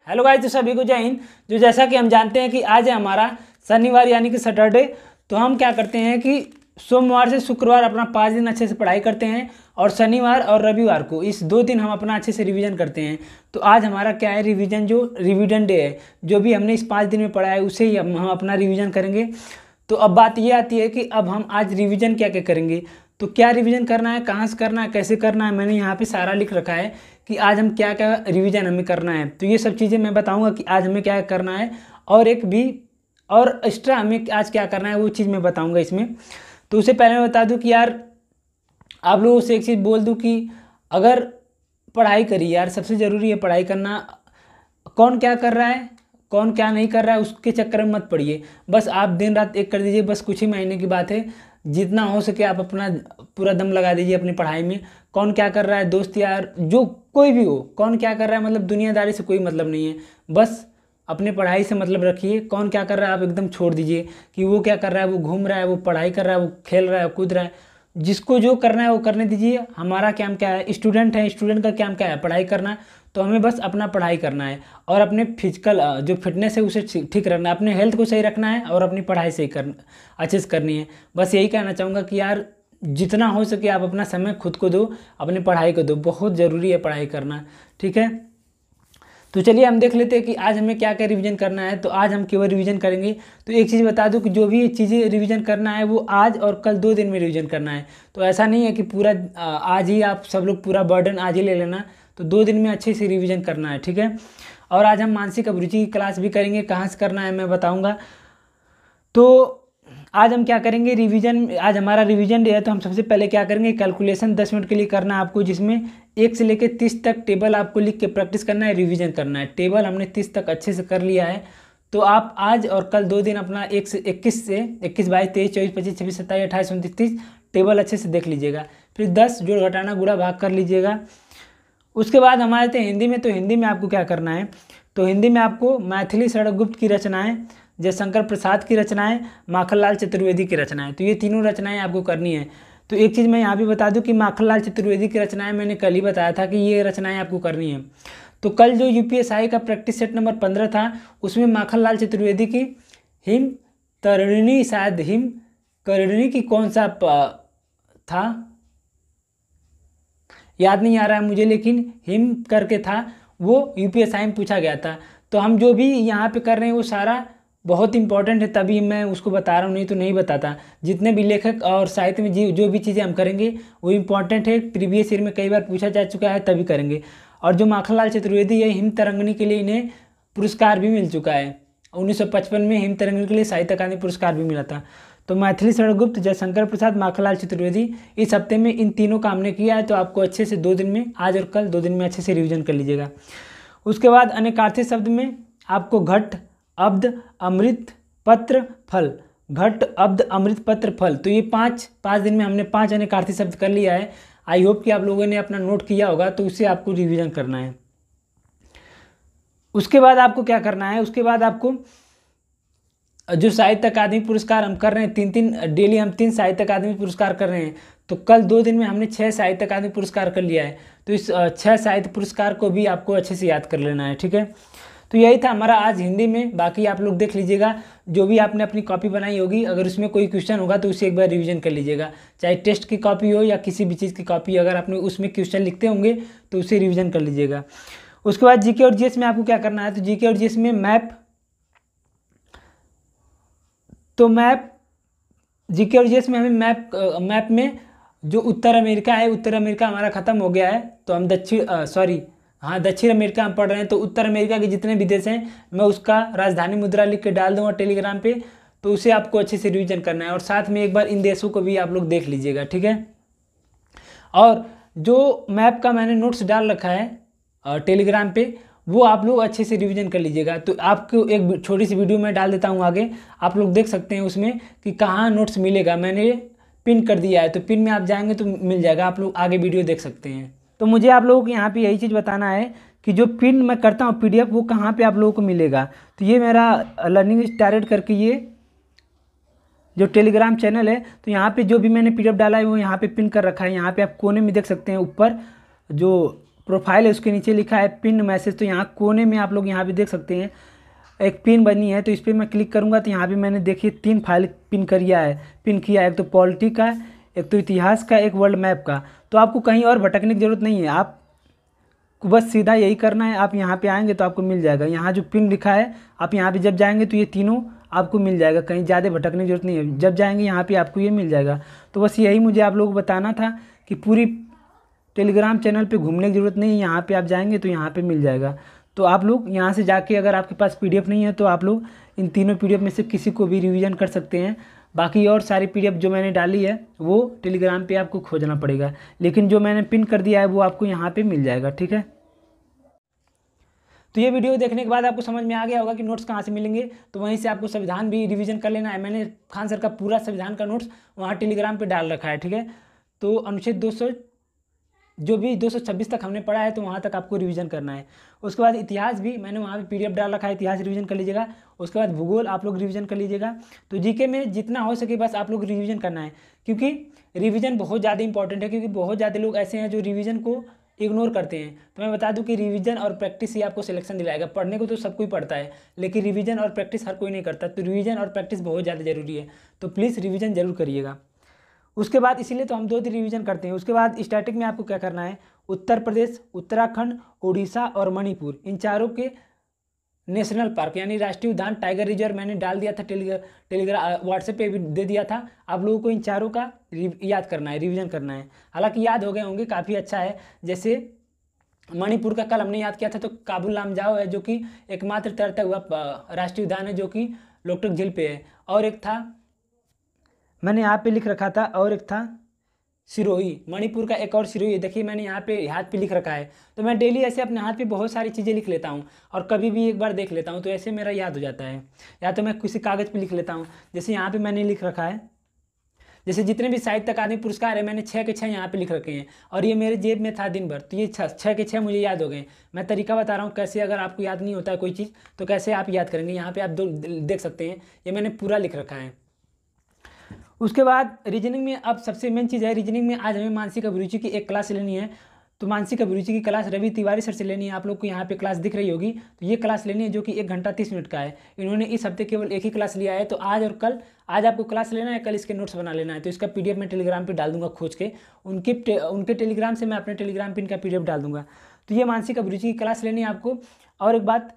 Hello guys, तो सभी को जय हिंद। जो जैसा कि हम जानते हैं कि आज है हमारा शनिवार यानी कि सैटरडे। तो हम क्या करते हैं कि सोमवार से शुक्रवार अपना 5 दिन अच्छे से पढ़ाई करते हैं और शनिवार और रविवार को इस 2 दिन हम अपना अच्छे से रिवीजन करते हैं। तो आज हमारा क्या है, रिवीजन जो रिवीजन डे है। जो भी हमने इस 5 दिन में पढ़ा है उसे ही हम अपना रिवीजन करेंगे। तो अब बात ये आती है कि अब हम आज रिवीजन क्या क्या करेंगे। तो क्या रिवीजन करना है, कहाँ से करना है, कैसे करना है, मैंने यहाँ पे सारा लिख रखा है कि आज हम क्या क्या रिवीजन हमें करना है। तो ये सब चीज़ें मैं बताऊंगा कि आज हमें क्या करना है, और एक भी और एक्स्ट्रा हमें आज क्या करना है वो चीज़ मैं बताऊंगा इसमें। तो उससे पहले मैं बता दूं कि यार आप लोगों से एक चीज़ बोल दूं कि अगर पढ़ाई करी यार, सबसे ज़रूरी है पढ़ाई करना। कौन क्या कर रहा है, कौन क्या नहीं कर रहा है उसके चक्कर में मत पड़िए। बस आप दिन रात एक कर दीजिए, बस कुछ ही महीने की बात है। जितना हो सके आप अपना पूरा दम लगा दीजिए अपनी पढ़ाई में। कौन क्या कर रहा है, दोस्त यार जो कोई भी हो, कौन क्या कर रहा है मतलब दुनियादारी से कोई मतलब नहीं है। बस अपने पढ़ाई से मतलब रखिए। कौन क्या कर रहा है आप एकदम छोड़ दीजिए कि वो क्या कर रहा है, वो घूम रहा है, वो पढ़ाई कर रहा है, वो खेल रहा है, कूद रहा है। जिसको जो करना है वो करने दीजिए। हमारा काम क्या है, स्टूडेंट है, स्टूडेंट का काम क्या है, पढ़ाई करना। तो हमें बस अपना पढ़ाई करना है और अपने फिजिकल जो फिटनेस है उसे ठीक रखना है, अपने हेल्थ को सही रखना है और अपनी पढ़ाई सही करना अच्छे से करनी है। बस यही कहना चाहूँगा कि यार जितना हो सके आप अपना समय खुद को दो, अपनी पढ़ाई को दो। बहुत ज़रूरी है पढ़ाई करना, ठीक है। तो चलिए हम देख लेते हैं कि आज हमें क्या क्या रिवीजन करना है। तो आज हम केवल रिवीजन करेंगे। तो एक चीज़ बता दूं कि जो भी चीज़ें रिवीजन करना है वो आज और कल 2 दिन में रिवीजन करना है। तो ऐसा नहीं है कि पूरा आज ही आप सब लोग पूरा बर्डन आज ही ले लेना। तो 2 दिन में अच्छे से रिवीजन करना है, ठीक है। और आज हम मानसिक अभिरुचि की क्लास भी करेंगे, कहाँ से करना है मैं बताऊँगा। तो आज हम क्या करेंगे रिवीजन, आज हमारा रिवीजन डे है। तो हम सबसे पहले क्या करेंगे, कैलकुलेशन 10 मिनट के लिए करना है आपको, जिसमें 1 से लेकर 30 तक टेबल आपको लिख के प्रैक्टिस करना है, रिवीजन करना है। टेबल हमने 30 तक अच्छे से कर लिया है। तो आप आज और कल 2 दिन अपना 1 से 21 से 21, 22, 23, 24, 25, 26, 27, 28, 29, 30 टेबल अच्छे से देख लीजिएगा। फिर 10 जोड़ घटाना गुणा भाग कर लीजिएगा। उसके बाद हम आते हैं हिंदी में। तो हिंदी में आपको क्या करना है, तो हिंदी में आपको मैथिली शरण गुप्त की रचनाएं, जयशंकर प्रसाद की रचनाएं, माखनलाल चतुर्वेदी की रचनाएं, तो ये तीनों रचनाएं आपको करनी है। तो एक चीज़ मैं यहाँ भी बता दूं कि माखनलाल चतुर्वेदी की रचनाएं मैंने कल ही बताया था कि ये रचनाएं आपको करनी है। तो कल जो यूपीएसआई का प्रैक्टिस सेट नंबर 15 था उसमें माखनलाल चतुर्वेदी की हिम तरणिणी, शायद हिम करणिणी की कौन सा था याद नहीं आ रहा है मुझे, लेकिन हिम करके था, वो यूपीएसआई में पूछा गया था। तो हम जो भी यहाँ पे कर रहे हैं वो सारा बहुत इंपॉर्टेंट है, तभी मैं उसको बता रहा हूँ, नहीं तो नहीं बताता। जितने भी लेखक और साहित्य में जो भी चीज़ें हम करेंगे वो इंपॉर्टेंट है, प्रीवियस ईयर में कई बार पूछा जा चुका है, तभी करेंगे। और जो माखनलाल चतुर्वेदी है, हिम तरंगिणी के लिए इन्हें पुरस्कार भी मिल चुका है। 1955 में हिम तरंगिणी के लिए साहित्य अकादमी पुरस्कार भी मिला था। तो मैथिली शरण गुप्त, जयशंकर प्रसाद, माखनलाल चतुर्वेदी, इस हफ्ते में इन तीनों का हमने किया है। तो आपको अच्छे से 2 दिन में, आज और कल 2 दिन में अच्छे से रिवीजन कर लीजिएगा। उसके बाद अनेकार्थी शब्द में आपको घट, अब्द, अमृत, पत्र, फल, घट, अब्द, अमृत, पत्र, फल, तो ये 5 दिन में हमने 5 अनेकार्थी शब्द कर लिया है। आई होप कि आप लोगों ने अपना नोट किया होगा, तो उसे आपको रिवीजन करना है। उसके बाद आपको क्या करना है, उसके बाद आपको जो साहित्य अकादमी पुरस्कार हम कर रहे हैं, 3 डेली हम 3 साहित्य अकादमी पुरस्कार कर रहे हैं। तो कल 2 दिन में हमने 6 साहित्य अकादमी पुरस्कार कर लिया है। तो इस 6 साहित्य पुरस्कार को भी आपको अच्छे से याद कर लेना है, ठीक है। तो यही था हमारा आज हिंदी में। बाकी आप लोग देख लीजिएगा, जो भी आपने अपनी कॉपी बनाई होगी, अगर उसमें कोई क्वेश्चन होगा तो उसे एक बार रिवीजन कर लीजिएगा। चाहे टेस्ट की कॉपी हो या किसी भी चीज़ की कॉपी, अगर आपने उसमें क्वेश्चन लिखते होंगे तो उसे रिवीजन कर लीजिएगा। उसके बाद जीके और जीएस में आपको क्या करना है, तो जीके और जीएस में मैप, तो मैप, जीके और जीएस में हमें मैप में जो उत्तर अमेरिका है, उत्तर अमेरिका हमारा ख़त्म हो गया है। तो हम दक्षिण अमेरिका हम पढ़ रहे हैं। तो उत्तर अमेरिका के जितने भी देश हैं मैं उसका राजधानी मुद्रा लिख के डाल दूंगा टेलीग्राम पे। तो उसे आपको अच्छे से रिवीजन करना है और साथ में एक बार इन देशों को भी आप लोग देख लीजिएगा, ठीक है। और जो मैप का मैंने नोट्स डाल रखा है टेलीग्राम पे, वो आप लोग अच्छे से रिवीजन कर लीजिएगा। तो आपको एक छोटी सी वीडियो मैं डाल देता हूँ आगे, आप लोग देख सकते हैं उसमें कि कहाँ नोट्स मिलेगा। मैंने पिन कर दिया है, तो पिन में आप जाएंगे तो मिल जाएगा, आप लोग आगे वीडियो देख सकते हैं। तो मुझे आप लोगों को यहाँ पे यही चीज़ बताना है कि जो पिन मैं करता हूँ PDF, वो कहाँ पे आप लोगों को मिलेगा। तो ये मेरा लर्निंग स्टार्ट करके ये जो टेलीग्राम चैनल है, तो यहाँ पे जो भी मैंने PDF डाला है वो यहाँ पे पिन कर रखा है। यहाँ पे आप कोने में देख सकते हैं, ऊपर जो प्रोफाइल है उसके नीचे लिखा है पिन मैसेज। तो यहाँ कोने में आप लोग यहाँ भी देख सकते हैं एक पिन बनी है, तो इस पर मैं क्लिक करूँगा तो यहाँ भी मैंने देखिए 3 फाइल पिन किया है। एक तो पॉलिटी का, एक तो इतिहास का, एक वर्ल्ड मैप का। तो आपको कहीं और भटकने की ज़रूरत नहीं है, आपको बस सीधा यही करना है। आप यहाँ पे आएंगे तो आपको मिल जाएगा, यहाँ जो पिन लिखा है आप यहाँ पे जब जाएंगे तो ये तीनों आपको मिल जाएगा, कहीं ज़्यादा भटकने की जरूरत नहीं है। जब जाएंगे यहाँ पे आपको ये मिल जाएगा। तो बस यही मुझे आप लोगों को बताना था कि पूरी टेलीग्राम चैनल पे घूमने की ज़रूरत नहीं है, यहाँ पे आप जाएंगे तो यहाँ पे मिल जाएगा। तो आप लोग यहाँ से जाके अगर आपके पास पीडीएफ नहीं है तो आप लोग इन तीनों पीडीएफ में से किसी को भी रिवीजन कर सकते हैं। बाकी और सारी पीडीएफ जो मैंने डाली है वो टेलीग्राम पे आपको खोजना पड़ेगा, लेकिन जो मैंने पिन कर दिया है वो आपको यहाँ पे मिल जाएगा, ठीक है। तो ये वीडियो देखने के बाद आपको समझ में आ गया होगा कि नोट्स कहाँ से मिलेंगे। तो वहीं से आपको संविधान भी रिवीजन कर लेना है। मैंने खान सर का पूरा संविधान का नोट्स वहाँ टेलीग्राम पे डाल रखा है, ठीक है। तो अनुच्छेद 200 जो भी 226 तक हमने पढ़ा है तो वहाँ तक आपको रिवीजन करना है। उसके बाद इतिहास भी मैंने वहाँ पे पीडीएफ डाल रखा है, इतिहास रिवीजन कर लीजिएगा। उसके बाद भूगोल आप लोग रिवीजन कर लीजिएगा। तो जीके में जितना हो सके बस आप लोग रिवीजन करना है, क्योंकि रिवीजन बहुत ज़्यादा इंपॉर्टेंट है। क्योंकि बहुत ज़्यादा लोग ऐसे हैं जो रिवीजन को इग्नोर करते हैं। तो मैं बता दूं कि रिवीजन और प्रैक्टिस ही आपको सिलेक्शन दिलाएगा। पढ़ने को तो सब कोई पढ़ता है, लेकिन रिवीजन और प्रैक्टिस हर कोई नहीं करता। तो रिवीजन और प्रैक्टिस बहुत ज़्यादा जरूरी है, तो प्लीज़ रिवीजन जरूर करिएगा। उसके बाद इसीलिए तो हम 2 रिवीजन करते हैं। उसके बाद स्टैटिक में आपको क्या करना है, उत्तर प्रदेश, उत्तराखंड, उड़ीसा और मणिपुर, इन चारों के नेशनल पार्क यानी राष्ट्रीय उद्यान, टाइगर रिजर्व मैंने डाल दिया था टेलीग्राम व्हाट्सएप पे भी दे दिया था। आप लोगों को इन चारों का याद करना है, रिवीजन करना है। हालांकि याद हो गए होंगे, काफ़ी अच्छा है। जैसे मणिपुर का कल हमने याद किया था, तो काबुल लामजाओ है जो कि एकमात्र तैरता हुआ राष्ट्रीय उद्यान है जो कि लोकटक झील पे है। और एक था मैंने यहाँ पे लिख रखा था, और एक था सिरोही, मणिपुर का एक और सिरोही है। देखिए मैंने यहाँ पे हाथ पे लिख रखा है। तो मैं डेली ऐसे अपने हाथ पे बहुत सारी चीज़ें लिख लेता हूँ और कभी भी एक बार देख लेता हूँ, तो ऐसे मेरा याद हो जाता है। या तो मैं किसी कागज़ पे लिख लेता हूँ, जैसे यहाँ पे मैंने लिख रखा है। जैसे जितने भी साहित्य अकादमी पुरस्कार है मैंने 6 के 6 यहाँ पे लिख रखे हैं, और ये मेरे जेब में था दिन भर, तो ये 6 के 6 मुझे याद हो गए। मैं तरीका बता रहा हूँ कैसे, अगर आपको याद नहीं होता है कोई चीज़ तो कैसे आप याद करेंगे। यहाँ पे आप देख सकते हैं, ये मैंने पूरा लिख रखा है। उसके बाद रीजनिंग में अब सबसे मेन चीज़ है, रीजनिंग में आज हमें मानसिक अभिरुचि की एक क्लास लेनी है। तो मानसिक अभिरुचि की क्लास रवि तिवारी सर से लेनी है। आप लोग को यहाँ पे क्लास दिख रही होगी, तो ये क्लास लेनी है जो कि 1 घंटा 30 मिनट का है। इन्होंने इस हफ्ते केवल एक ही क्लास लिया है। तो आज और कल, आज आपको क्लास लेना है, कल इसके नोट्स बना लेना है। तो इसका पीडीएफ मैं टेलीग्राम पे डाल दूंगा खोज के, उनके टेलीग्राम से मैं अपने टेलीग्राम पे इनका पीडीएफ डाल दूंगा। तो ये मानसिक अभिरुचि की क्लास लेनी है आपको। और एक बात,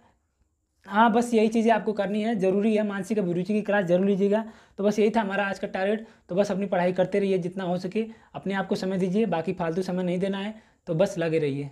हाँ बस यही चीज़ें आपको करनी है, ज़रूरी है, मानसिक अभिरुचि की क्लास जरूर लीजिएगा। तो बस यही था हमारा आज का टारगेट। तो बस अपनी पढ़ाई करते रहिए जितना हो सके, अपने आप को समय दीजिए, बाकी फालतू समय नहीं देना है। तो बस लगे रहिए।